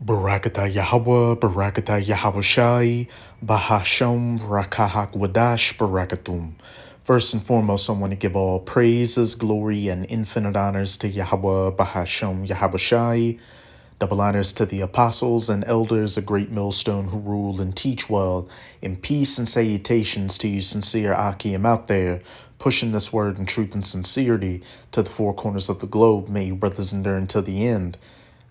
Barakata Yahweh, Barakata Yahawashi, Bahasham, Rakahak Wadash, Barakatum. First and foremost, I want to give all praises, glory, and infinite honors to Yahweh, Bahasham, Yahawashi. Double honors to the apostles and elders, a great millstone who rule and teach well. In peace and salutations to you, sincere Akim out there, pushing this word in truth and sincerity to the four corners of the globe. May you brothers endure until the end.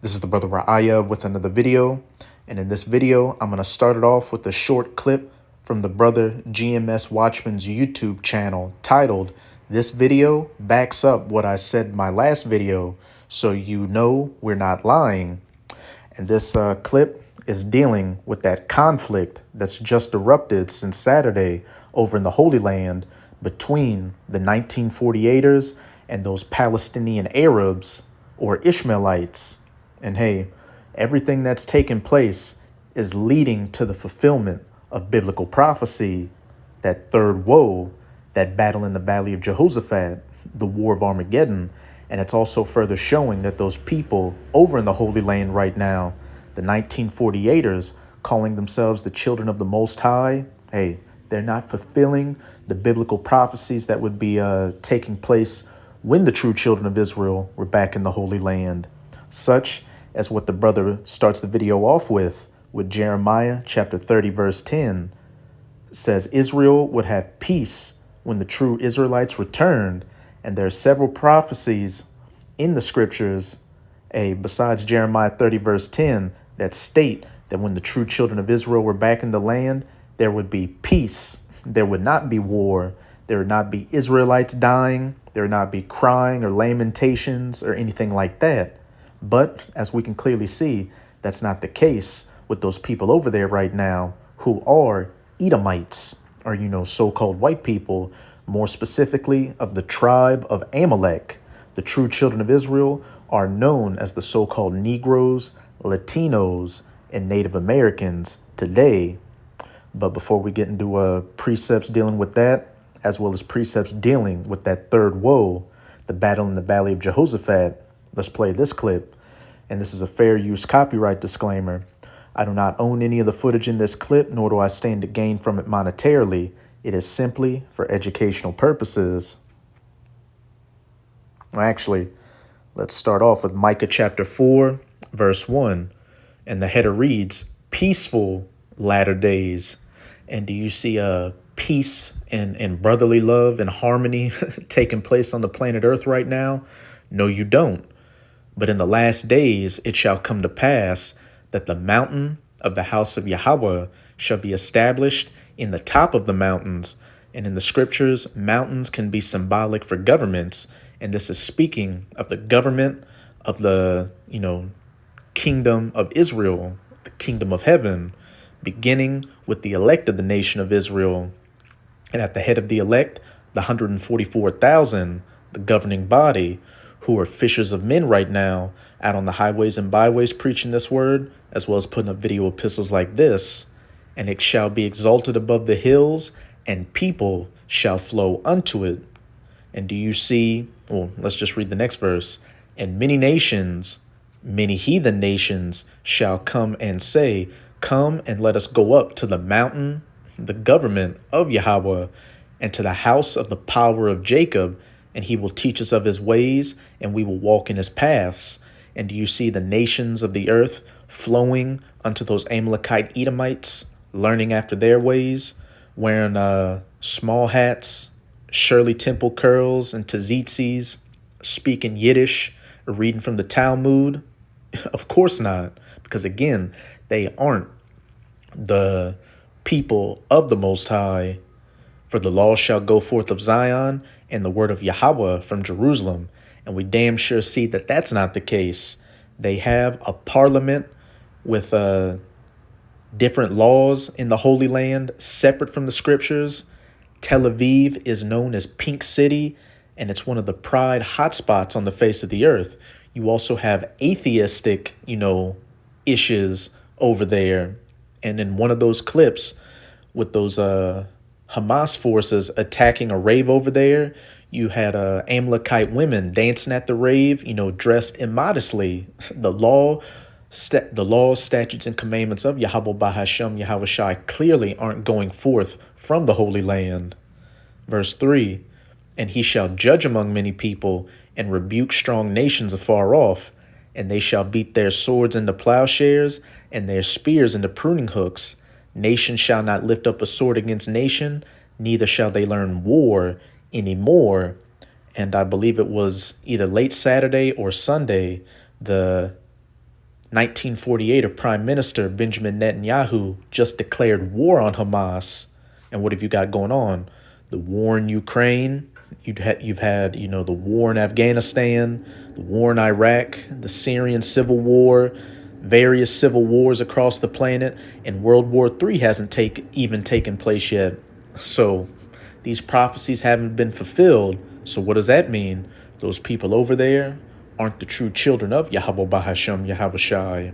This is the brother Ra'aya with another video. And in this video, I'm going to start it off with a short clip from the brother GMS Watchman's YouTube channel titled, "This video backs up what I said in my last video, so you know we're not lying." And this clip is dealing with that conflict that's just erupted since Saturday over in the Holy Land between the 1948ers and those Palestinian Arabs or Ishmaelites. And hey, everything that's taken place is leading to the fulfillment of biblical prophecy, that third woe, that battle in the valley of Jehoshaphat, the war of Armageddon. And it's also further showing that those people over in the Holy Land right now, the 1948ers, calling themselves the children of the Most High, hey, they're not fulfilling the biblical prophecies that would be taking place when the true children of Israel were back in the Holy Land. Such as what the brother starts the video off with Jeremiah chapter 30, verse 10, says Israel would have peace when the true Israelites returned. And there are several prophecies in the scriptures, besides Jeremiah 30, verse 10, that state that when the true children of Israel were back in the land, there would be peace. There would not be war. There would not be Israelites dying. There would not be crying or lamentations or anything like that. But as we can clearly see, that's not the case with those people over there right now who are Edomites, or, so-called white people, more specifically of the tribe of Amalek. The true children of Israel are known as the so-called Negroes, Latinos, and Native Americans today. But before we get into precepts dealing with that, as well as precepts dealing with that third woe, the battle in the valley of Jehoshaphat, let's play this clip. And this is a fair use copyright disclaimer. I do not own any of the footage in this clip, nor do I stand to gain from it monetarily. It is simply for educational purposes. Well, actually, let's start off with Micah chapter 4, verse 1. And the header reads, "Peaceful latter days." And do you see peace and brotherly love and harmony taking place on the planet Earth right now? No, you don't. But in the last days it shall come to pass that the mountain of the house of Yahweh shall be established in the top of the mountains. And in the scriptures, mountains can be symbolic for governments. And this is speaking of the government of the, kingdom of Israel, the kingdom of heaven, beginning with the elect of the nation of Israel. And at the head of the elect, the 144,000, the governing body, who are fishers of men right now, out on the highways and byways preaching this word, as well as putting up video epistles like this. "And it shall be exalted above the hills, and people shall flow unto it." And do you see, let's just read the next verse. "And many nations, many heathen nations shall come and say, Come and let us go up to the mountain, the government of Yahweh, and to the house of the power of Jacob, and he will teach us of his ways, and we will walk in his paths." And do you see the nations of the earth flowing unto those Amalekite Edomites, learning after their ways, wearing small hats, Shirley Temple curls, and tzitzis, speaking Yiddish, or reading from the Talmud? Of course not, because again, they aren't the people of the Most High. "For the law shall go forth of Zion, and the word of Yahweh from Jerusalem." And we damn sure see that that's not the case. They have a parliament with different laws in the Holy Land, separate from the scriptures. Tel Aviv is known as Pink City, and it's one of the pride hotspots on the face of the earth. You also have atheistic, issues over there. And in one of those clips with those Hamas forces attacking a rave over there, you had Amalekite women dancing at the rave, dressed immodestly. The law The laws, statutes, and commandments of Yahweh Bahashem Yahweh Shai clearly aren't going forth from the Holy Land. Verse 3, and he shall judge among many people and rebuke strong nations afar off, and they shall beat their swords into plowshares and their spears into pruning hooks. Nation shall not lift up a sword against nation, neither shall they learn war any more. And I believe it was either late Saturday or Sunday, the 1948 Prime Minister Benjamin Netanyahu just declared war on Hamas. And what have you got going on? The war in Ukraine. You've had, the war in Afghanistan, the war in Iraq, the Syrian civil war, various civil wars across the planet, and World War III hasn't even taken place yet. So these prophecies haven't been fulfilled. So what does that mean? Those people over there aren't the true children of Yahweh Bahashem Yahweh Shai.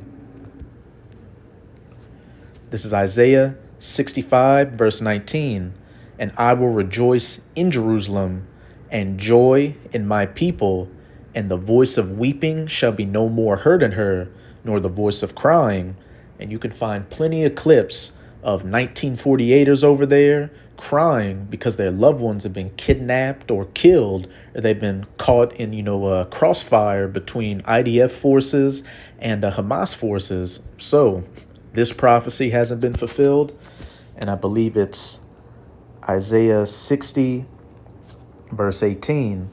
This is Isaiah 65, verse 19. And I will rejoice in Jerusalem and joy in my people, and the voice of weeping shall be no more heard in her, nor the voice of crying. And you can find plenty of clips of 1948ers over there crying because their loved ones have been kidnapped or killed, or they've been caught in, a crossfire between IDF forces and Hamas forces. So this prophecy hasn't been fulfilled, and I believe it's Isaiah 60, verse 18.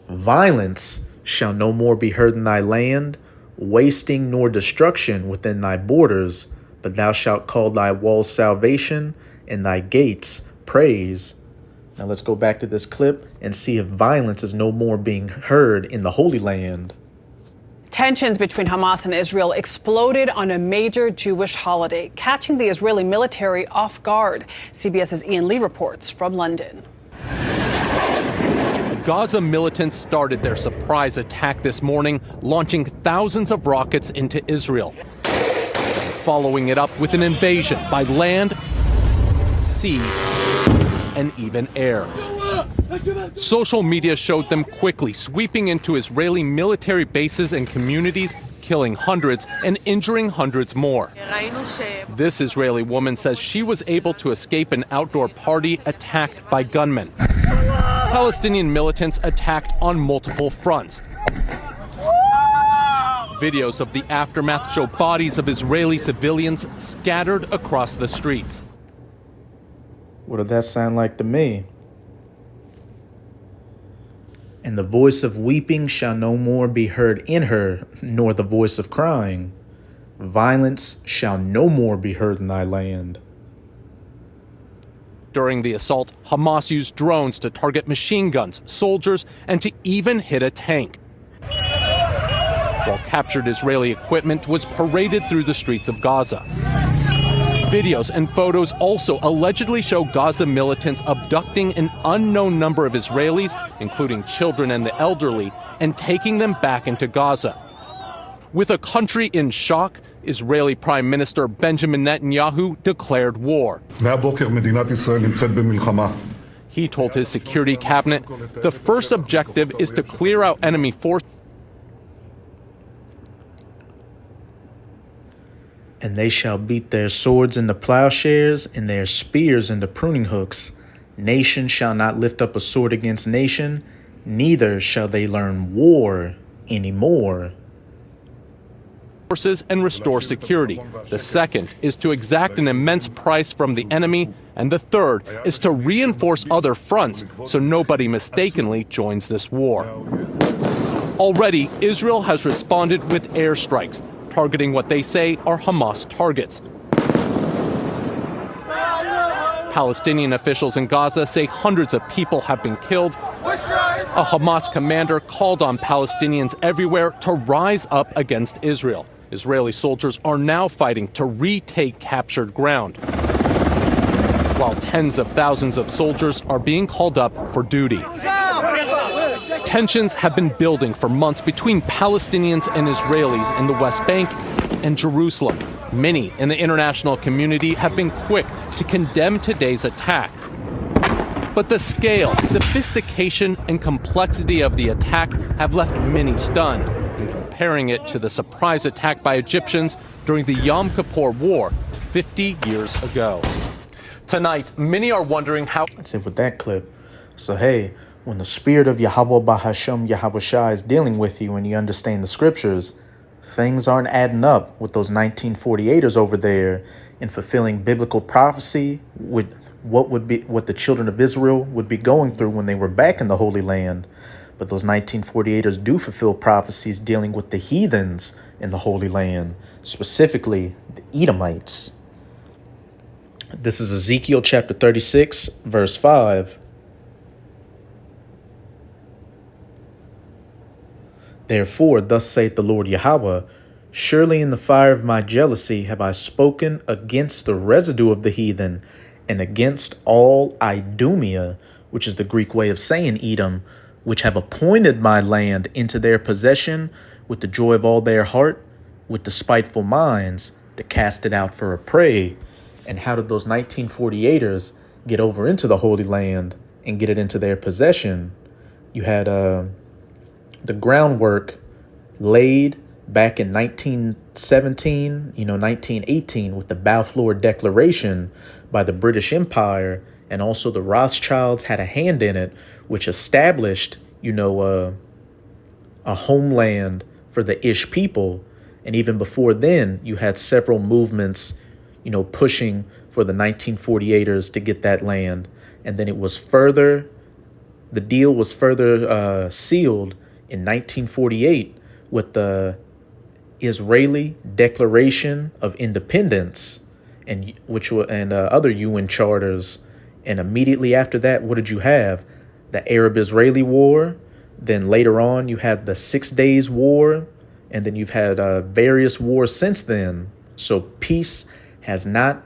Violence shall no more be heard in thy land, wasting nor destruction within thy borders, but thou shalt call thy walls salvation and thy gates praise. Now let's go back to this clip and see if violence is no more being heard in the Holy Land. Tensions between Hamas and Israel exploded on a major Jewish holiday, catching the Israeli military off guard. CBS's Ian Lee reports from London. Gaza militants started their surprise attack this morning, launching thousands of rockets into Israel, following it up with an invasion by land, sea, and even air. Social media showed them quickly sweeping into Israeli military bases and communities, killing hundreds and injuring hundreds more. This Israeli woman says she was able to escape an outdoor party attacked by gunmen. Palestinian militants attacked on multiple fronts. Videos of the aftermath show bodies of Israeli civilians scattered across the streets. What did that sound like to me? And the voice of weeping shall no more be heard in her, nor the voice of crying. Violence shall no more be heard in thy land. During the assault, Hamas used drones to target machine guns, soldiers, and to even hit a tank. While captured Israeli equipment was paraded through the streets of Gaza. Videos and photos also allegedly show Gaza militants abducting an unknown number of Israelis, including children and the elderly, and taking them back into Gaza. With a country in shock, Israeli Prime Minister Benjamin Netanyahu declared war. He told his security cabinet the first objective is to clear out enemy forces. And they shall beat their swords into plowshares and their spears into pruning hooks. Nation shall not lift up a sword against nation, neither shall they learn war anymore. And restore security. The second is to exact an immense price from the enemy, and the third is to reinforce other fronts so nobody mistakenly joins this war. Already, Israel has responded with airstrikes, targeting what they say are Hamas targets. Palestinian officials in Gaza say hundreds of people have been killed. A Hamas commander called on Palestinians everywhere to rise up against Israel. Israeli soldiers are now fighting to retake captured ground, while tens of thousands of soldiers are being called up for duty. Tensions have been building for months between Palestinians and Israelis in the West Bank and Jerusalem. Many in the international community have been quick to condemn today's attack. But the scale, sophistication, and complexity of the attack have left many stunned. and comparing it to the surprise attack by Egyptians during the Yom Kippur War 50 years ago. Tonight, many are wondering how... That's it with that clip. So, hey, when the spirit of Yahweh Bahashem Yahweh Shai is dealing with you and you understand the scriptures, things aren't adding up with those 1948ers over there in fulfilling biblical prophecy with what the children of Israel would be going through when they were back in the Holy Land. But those 1948ers do fulfill prophecies dealing with the heathens in the Holy Land, specifically the Edomites. This is Ezekiel chapter 36, verse 5. Therefore, thus saith the Lord Yahweh, surely in the fire of my jealousy have I spoken against the residue of the heathen, and against all Idumea, which is the Greek way of saying Edom, which have appointed my land into their possession with the joy of all their heart, with despiteful minds, to cast it out for a prey. And how did those 1948ers get over into the Holy Land and get it into their possession? You had the groundwork laid back in 1917, 1918 with the Balfour Declaration by the British Empire, and also the Rothschilds had a hand in it, which established, a homeland for the Ish people. And even before then, you had several movements, pushing for the 1948ers to get that land. And then the deal was further sealed in 1948 with the Israeli Declaration of Independence and other UN charters. And immediately after that, what did you have? The Arab-Israeli War. Then later on, you had the 6 Days War. And then you've had various wars since then. So peace has not,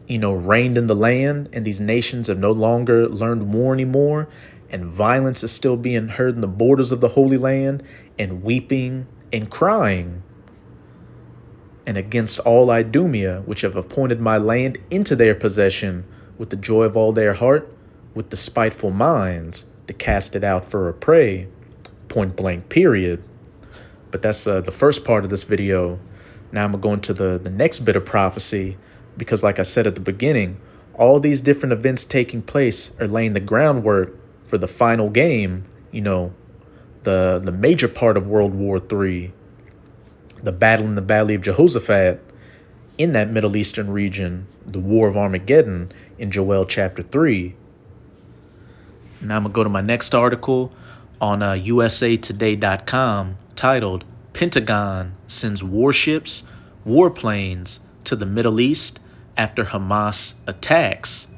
reigned in the land, and these nations have no longer learned war anymore. And violence is still being heard in the borders of the Holy Land, and weeping and crying. And against all Idumea, which have appointed my land into their possession, with the joy of all their heart, with despiteful minds, to cast it out for a prey. Point blank, period. But that's the first part of this video. Now I'm going to go into the next bit of prophecy, because like I said at the beginning, all these different events taking place are laying the groundwork for the final game, the major part of World War III, the battle in the Valley of Jehoshaphat in that Middle Eastern region, the War of Armageddon in Joel chapter 3. Now I'm going to go to my next article on usatoday.com titled, Pentagon Sends Warships, Warplanes to the Middle East after Hamas attacks.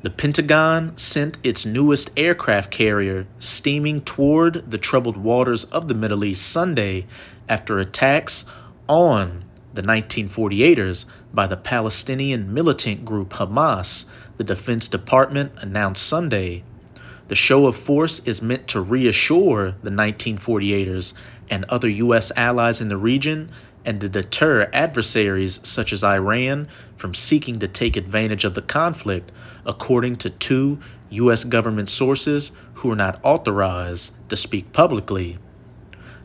The Pentagon sent its newest aircraft carrier steaming toward the troubled waters of the Middle East Sunday after attacks on the 1948ers by the Palestinian militant group Hamas, the Defense Department announced Sunday. The show of force is meant to reassure the 1948ers and other U.S. allies in the region and to deter adversaries such as Iran from seeking to take advantage of the conflict, according to 2 U.S. government sources who are not authorized to speak publicly.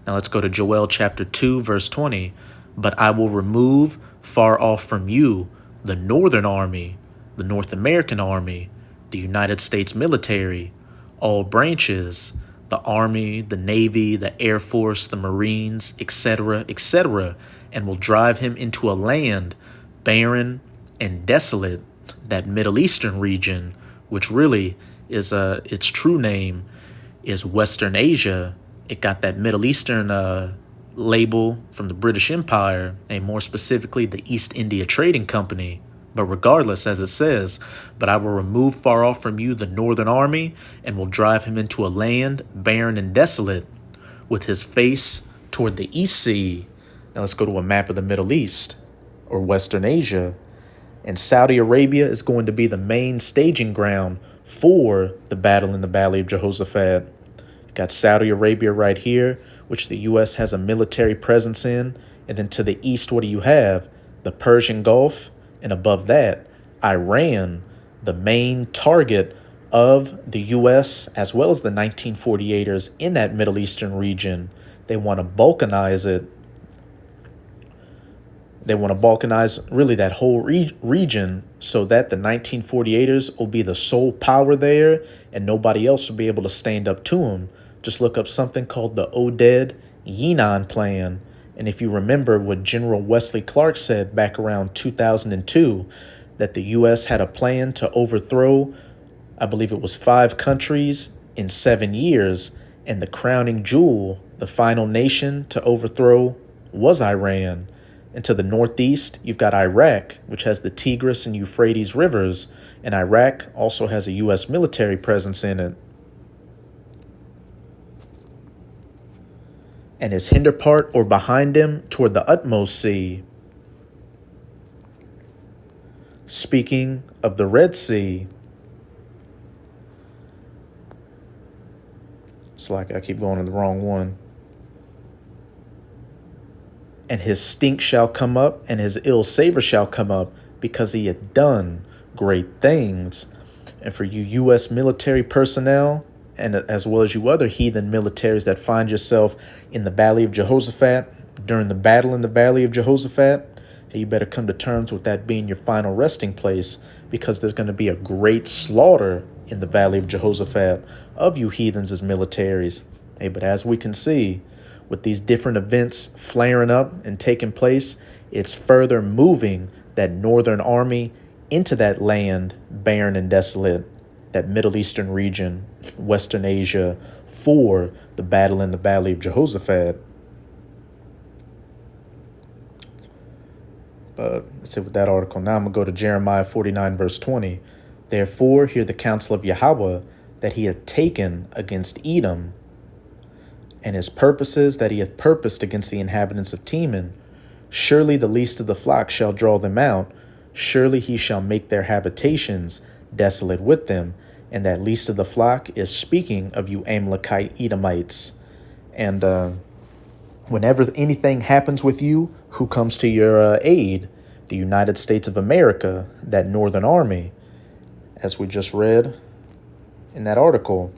Now let's go to Joel chapter 2, verse 20. But I will remove far off from you the Northern Army, the North American Army, the United States military, all branches, the Army, the Navy, the Air Force, the Marines, etc., and will drive him into a land barren and desolate, that Middle Eastern region, which really is its true name is Western Asia. It got that Middle Eastern label from the British Empire, and more specifically the East India Trading Company. But regardless, as it says, but I will remove far off from you the Northern Army and will drive him into a land barren and desolate with his face toward the East Sea. Now let's go to a map of the Middle East or Western Asia. And Saudi Arabia is going to be the main staging ground for the battle in the Valley of Jehoshaphat. You got Saudi Arabia right here, which the U.S. has a military presence in. And then to the east, what do you have? The Persian Gulf. And above that, Iran, the main target of the U.S. as well as the 1948ers in that Middle Eastern region. They want to balkanize it. They want to balkanize really that whole region so that the 1948ers will be the sole power there and nobody else will be able to stand up to them. Just look up something called the Oded-Yinon Plan. And if you remember what General Wesley Clark said back around 2002, that the U.S. had a plan to overthrow, I believe it was 5 countries in 7 years, and the crowning jewel, the final nation to overthrow, was Iran. And to the northeast, you've got Iraq, which has the Tigris and Euphrates rivers, and Iraq also has a U.S. military presence in it. And his hinder part or behind him toward the utmost sea. Speaking of the Red Sea, it's like I keep going to the wrong one. And his stink shall come up, and his ill savor shall come up, because he had done great things. And for you U.S. military personnel, and as well as you other heathen militaries that find yourself in the Valley of Jehoshaphat, during the battle in the Valley of Jehoshaphat, hey, you better come to terms with that being your final resting place, because there's going to be a great slaughter in the Valley of Jehoshaphat of you heathens as militaries. Hey, but as we can see, with these different events flaring up and taking place, it's further moving that northern army into that land barren and desolate, that Middle Eastern region, Western Asia, for the battle in the Valley of Jehoshaphat. But let's see with that article. Now I'm going to go to Jeremiah 49, verse 20. Therefore, hear the counsel of Yahweh that he hath taken against Edom, and his purposes that he hath purposed against the inhabitants of Teman. Surely the least of the flock shall draw them out. Surely he shall make their habitations desolate with them. And that least of the flock is speaking of you Amalekite Edomites. And whenever anything happens with you, who comes to your aid? The United States of America, that northern army, as we just read in that article.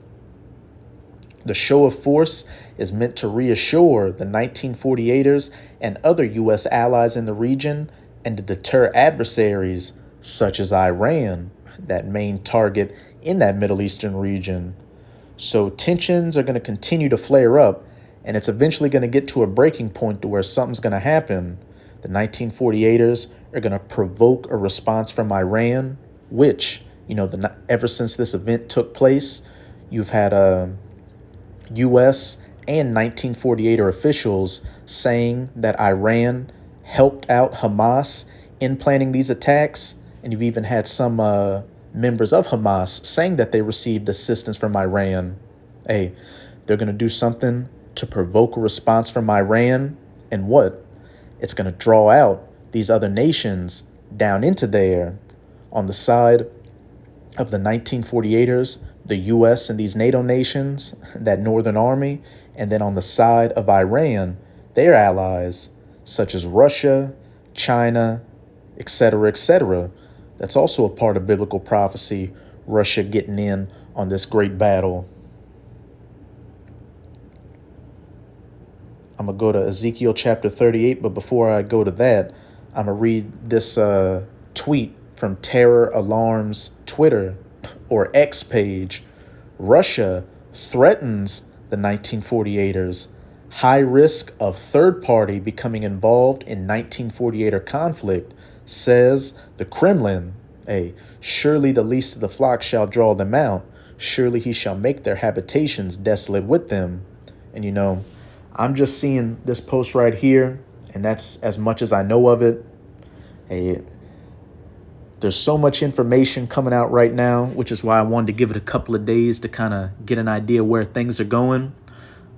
The show of force is meant to reassure the 1948ers and other U.S. allies in the region and to deter adversaries such as Iran, that main target in that Middle Eastern region. So tensions are going to continue to flare up, and it's eventually going to get to a breaking point to where something's going to happen. The 1948ers are going to provoke a response from Iran, which, ever since this event took place, you've had U.S. and 1948er officials saying that Iran helped out Hamas in planning these attacks. And you've even had some members of Hamas saying that they received assistance from Iran. Hey, they're going to do something to provoke a response from Iran. And what? It's going to draw out these other nations down into there. On the side of the 1948ers, the U.S. and these NATO nations, that northern army, and then on the side of Iran, their allies, such as Russia, China, etc., etc. That's also a part of biblical prophecy, Russia getting in on this great battle. I'm going to go to Ezekiel chapter 38, but before I go to that, I'm going to read this tweet from Terror Alarm's Twitter or X page. Russia threatens the 1948ers. High risk of third party becoming involved in 1948er conflict, says the Kremlin. Hey, surely the least of the flock shall draw them out. Surely he shall make their habitations desolate with them. And I'm just seeing this post right here, and that's as much as I know of it. Hey, there's so much information coming out right now, which is why I wanted to give it a couple of days to kind of get an idea where things are going.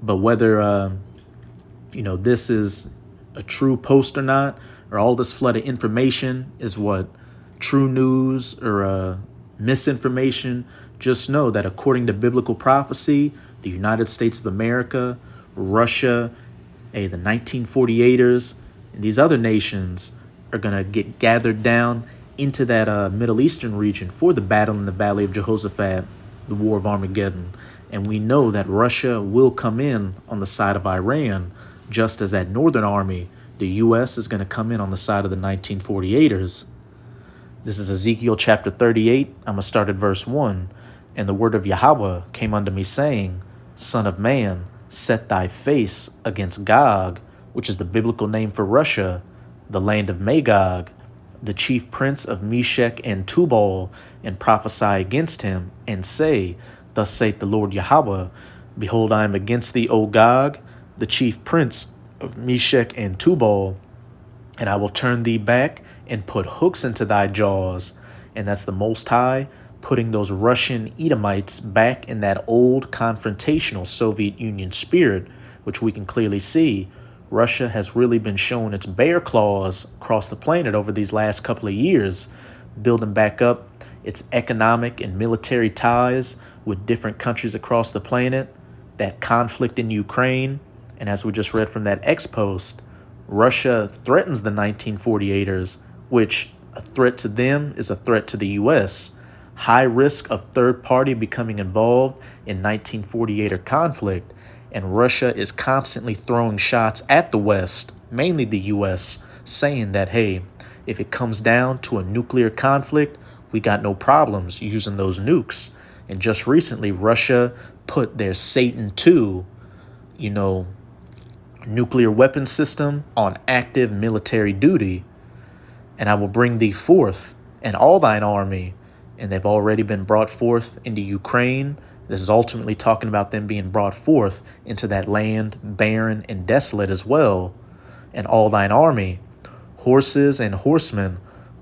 But whether, this is a true post or not, or all this flood of information is what true news or misinformation, just know that according to biblical prophecy, the United States of America, Russia, the 1948ers, and these other nations are going to get gathered down into that Middle Eastern region for the battle in the Valley of Jehoshaphat. the War of Armageddon. And we know that Russia will come in on the side of Iran, just as that Northern Army, the U.S., is going to come in on the side of the 1948ers. This is Ezekiel chapter 38. I'm going to start at verse 1. And the word of Yahweh came unto me, saying, Son of man, set thy face against Gog, which is the biblical name for Russia, the land of Magog, the chief prince of Meshech and Tubal, and prophesy against him, and say, Thus saith the Lord Yahweh, Behold, I am against thee, O Gog, the chief prince of Meshech and Tubal, and I will turn thee back and put hooks into thy jaws. And that's the Most High putting those Russian Edomites back in that old confrontational Soviet Union spirit, which we can clearly see. Russia has really been showing its bear claws across the planet over these last couple of years, building back up its economic and military ties with different countries across the planet, that conflict in Ukraine. And as we just read from that X-Post, Russia threatens the 1948ers, which a threat to them is a threat to the U.S. High risk of third party becoming involved in 1948er conflict. And Russia is constantly throwing shots at the West, mainly the U.S., saying that, hey, if it comes down to a nuclear conflict, we got no problems using those nukes. And just recently, Russia put their Satan II, nuclear weapon system on active military duty. And I will bring thee forth and all thine army. And they've already been brought forth into Ukraine. This is ultimately talking about them being brought forth into that land barren and desolate as well. And all thine army, horses and horsemen,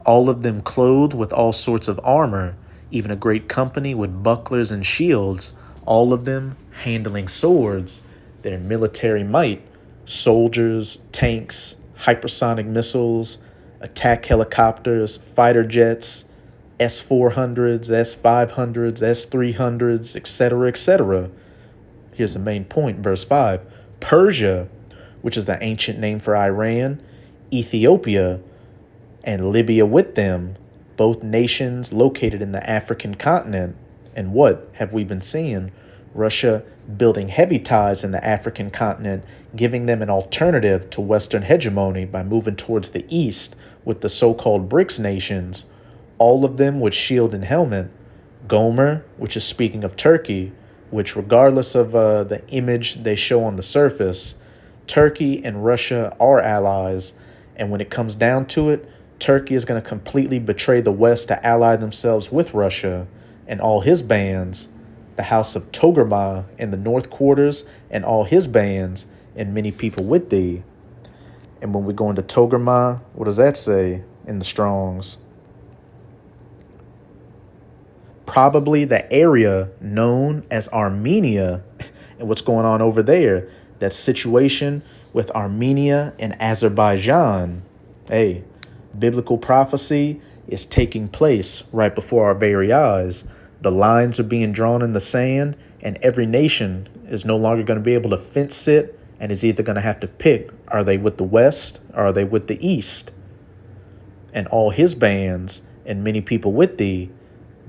all of them clothed with all sorts of armor, even a great company with bucklers and shields, all of them handling swords, their military might, soldiers, tanks, hypersonic missiles, attack helicopters, fighter jets, S-400s, S-500s, S-300s, etc., etc. Here's the main point, verse 5. Persia, which is the ancient name for Iran, Ethiopia, and Libya with them, both nations located in the African continent. And what have we been seeing? Russia building heavy ties in the African continent, giving them an alternative to Western hegemony by moving towards the east with the so-called BRICS nations, all of them with shield and helmet. Gomer, which is speaking of Turkey, which regardless of the image they show on the surface, Turkey and Russia are allies. And when it comes down to it, Turkey is going to completely betray the West to ally themselves with Russia and all his bands, the House of Togarmah in the North Quarters and all his bands, and many people with thee. And when we go into Togarmah, what does that say in the Strongs? Probably the area known as Armenia. And what's going on over there, that situation with Armenia and Azerbaijan. Hey, biblical prophecy is taking place right before our very eyes. The lines are being drawn in the sand, and every nation is no longer going to be able to fence it and is either going to have to pick, are they with the West or are they with the East? And all his bands and many people with thee,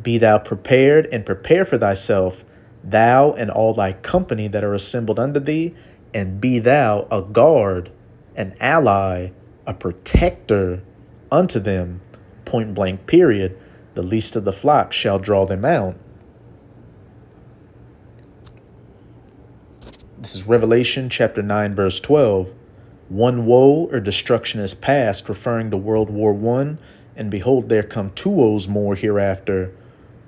be thou prepared and prepare for thyself, thou and all thy company that are assembled unto thee, and be thou a guard, an ally, a protector unto them, point blank period. The least of the flock shall draw them out. This is Revelation chapter 9, verse 12. One woe or destruction is past, referring to World War I, and behold, there come two woes more hereafter.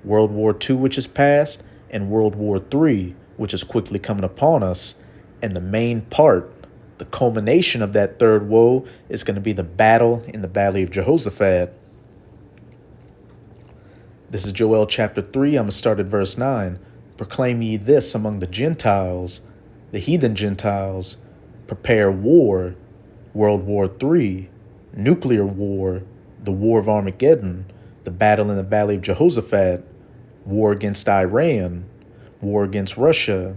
World War II, which is past, and World War III, which is quickly coming upon us. And the main part, the culmination of that third woe, is going to be the battle in the Valley of Jehoshaphat. This is Joel chapter 3. I'm going to start at verse 9. Proclaim ye this among the Gentiles, the heathen Gentiles. Prepare war, World War III, nuclear war, the War of Armageddon, the battle in the Valley of Jehoshaphat, war against Iran, war against Russia,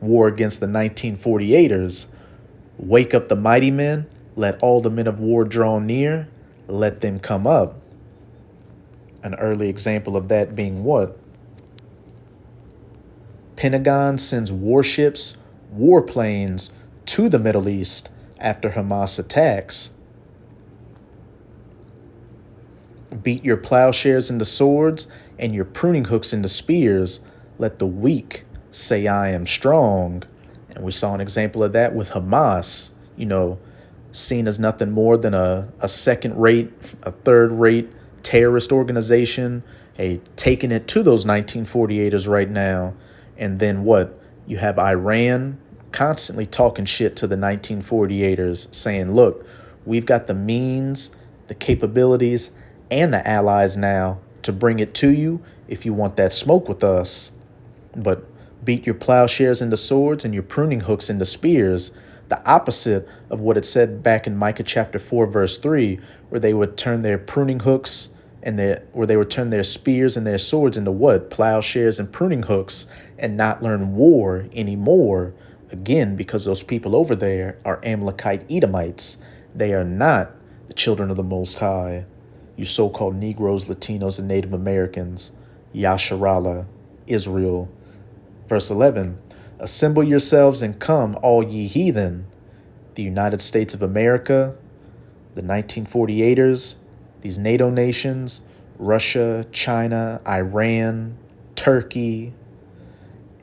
war against the 1948ers. Wake up the mighty men, let all the men of war draw near, let them come up. An early example of that being what? Pentagon sends warships, warplanes to the Middle East after Hamas attacks. Beat your plowshares into swords and your pruning hooks into spears. Let the weak say I am strong. And we saw an example of that with Hamas, seen as nothing more than a second-rate, a third-rate terrorist organization, taking it to those 1948ers right now. And then what? You have Iran constantly talking shit to the 1948ers, saying, look, we've got the means, the capabilities, and the allies now to bring it to you if you want that smoke with us. But beat your plowshares into swords and your pruning hooks into spears, the opposite of what it said back in Micah chapter 4, verse 3, where they would turn their pruning hooks where they would turn their spears and their swords into what? Plowshares and pruning hooks, and not learn war anymore. Again, because those people over there are Amalekite Edomites. They are not the children of the Most High. You so-called Negroes, Latinos, and Native Americans. Yasharallah, Israel. Verse 11, assemble yourselves and come, all ye heathen. The United States of America, the 1948ers, these NATO nations, Russia, China, Iran, Turkey,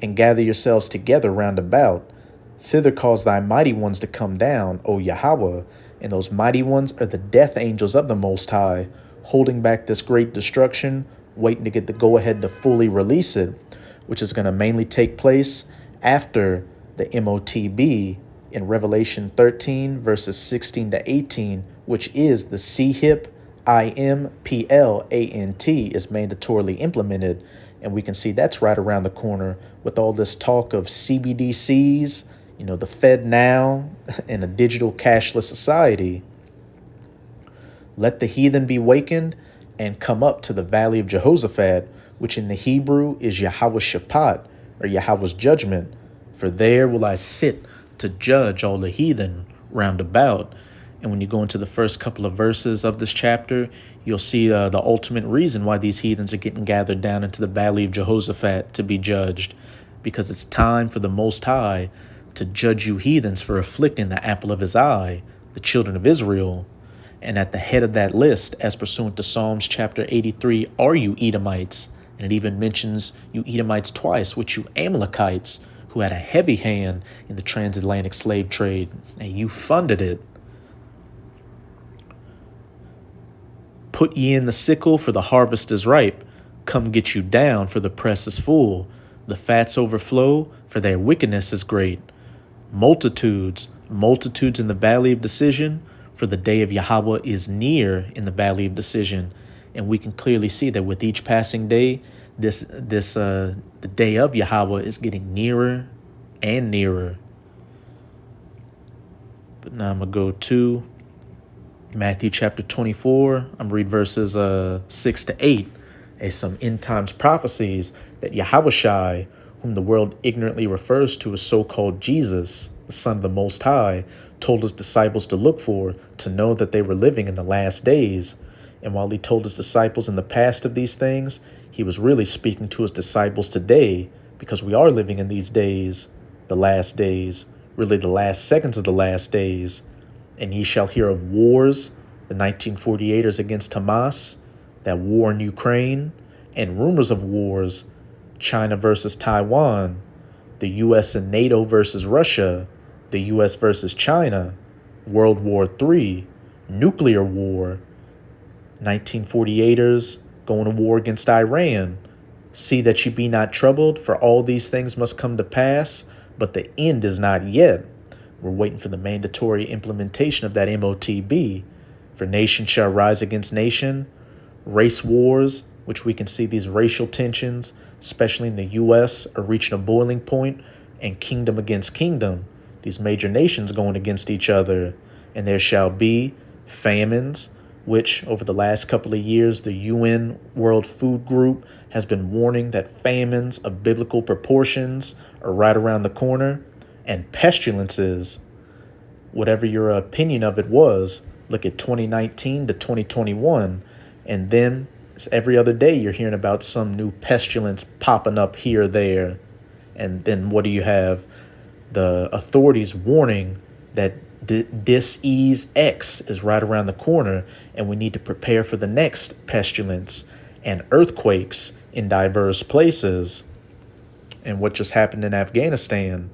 and gather yourselves together round about. Thither cause thy mighty ones to come down, O Yahweh, and those mighty ones are the death angels of the Most High, holding back this great destruction, waiting to get the go-ahead to fully release it, which is going to mainly take place after the MOTB in Revelation 13, verses 16 to 18, which is the CHIP IMPLANT is mandatorily implemented. And we can see that's right around the corner with all this talk of CBDCs, the Fed now, and a digital cashless society. Let the heathen be wakened and come up to the valley of Jehoshaphat, which in the Hebrew is Yahweh Shaphat, or Yahweh's judgment. For there will I sit to judge all the heathen round about. And when you go into the first couple of verses of this chapter, you'll see the ultimate reason why these heathens are getting gathered down into the valley of Jehoshaphat to be judged. Because it's time for the Most High to judge you heathens for afflicting the apple of his eye, the children of Israel. And at the head of that list, as pursuant to Psalms chapter 83, are you Edomites. And it even mentions you Edomites twice, which you Amalekites, who had a heavy hand in the transatlantic slave trade, and you funded it. Put ye in the sickle, for the harvest is ripe. Come get you down, for the press is full. The fats overflow, for their wickedness is great. Multitudes in the valley of decision, for the day of Yahweh is near in the valley of decision. And we can clearly see that with each passing day, the day of Yahweh is getting nearer and nearer. But now I'm going to go to Matthew chapter 24. I'm going to read verses 6 to 8. As some end times prophecies that Yahushai, whom the world ignorantly refers to as so-called Jesus, the Son of the Most High, told his disciples to look for, to know that they were living in the last days. And while he told his disciples in the past of these things, he was really speaking to his disciples today, because we are living in these days, the last days, really the last seconds of the last days. And ye shall hear of wars, the 1948ers against Hamas, that war in Ukraine, and rumors of wars, China versus Taiwan, the U.S. and NATO versus Russia, the U.S. versus China, World War III, nuclear war, 1948ers going to war against Iran. See that ye be not troubled, for all these things must come to pass, but the end is not yet. We're waiting for the mandatory implementation of that MOTB. For nation shall rise against nation, race wars, which we can see these racial tensions, especially in the U.S., are reaching a boiling point, and kingdom against kingdom, these major nations going against each other. And there shall be famines, which over the last couple of years, the UN World Food Group has been warning that famines of biblical proportions are right around the corner, and pestilences, whatever your opinion of it was. Look at 2019 to 2021, and then every other day you're hearing about some new pestilence popping up here or there. And then what do you have? The authorities warning that dis-ease X is right around the corner, and we need to prepare for the next pestilence and earthquakes in diverse places. And what just happened in Afghanistan?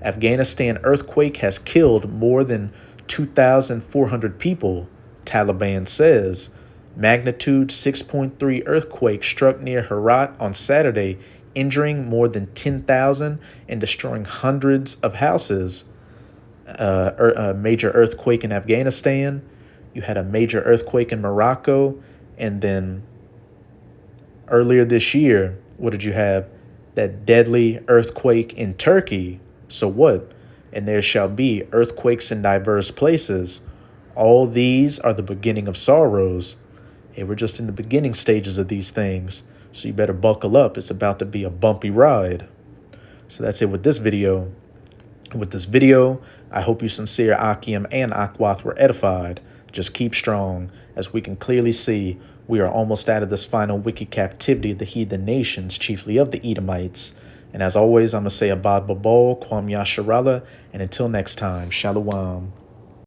Afghanistan earthquake has killed more than 2,400 people, Taliban says. Magnitude 6.3 earthquake struck near Herat on Saturday, injuring more than 10,000 and destroying hundreds of houses. A major earthquake in Afghanistan. You had a major earthquake in Morocco. And then earlier this year, what did you have? That deadly earthquake in Turkey. So what? And there shall be earthquakes in diverse places. All these are the beginning of sorrows. Hey, we're just in the beginning stages of these things. So you better buckle up. It's about to be a bumpy ride. So that's it with this video. With this video, I hope you sincere Akim and Akwath were edified. Just keep strong. As we can clearly see, we are almost out of this final wicked captivity of the heathen nations, chiefly of the Edomites. And as always, I'm going to say Abad Babal, Kwam Yasharala, and until next time, Shalom.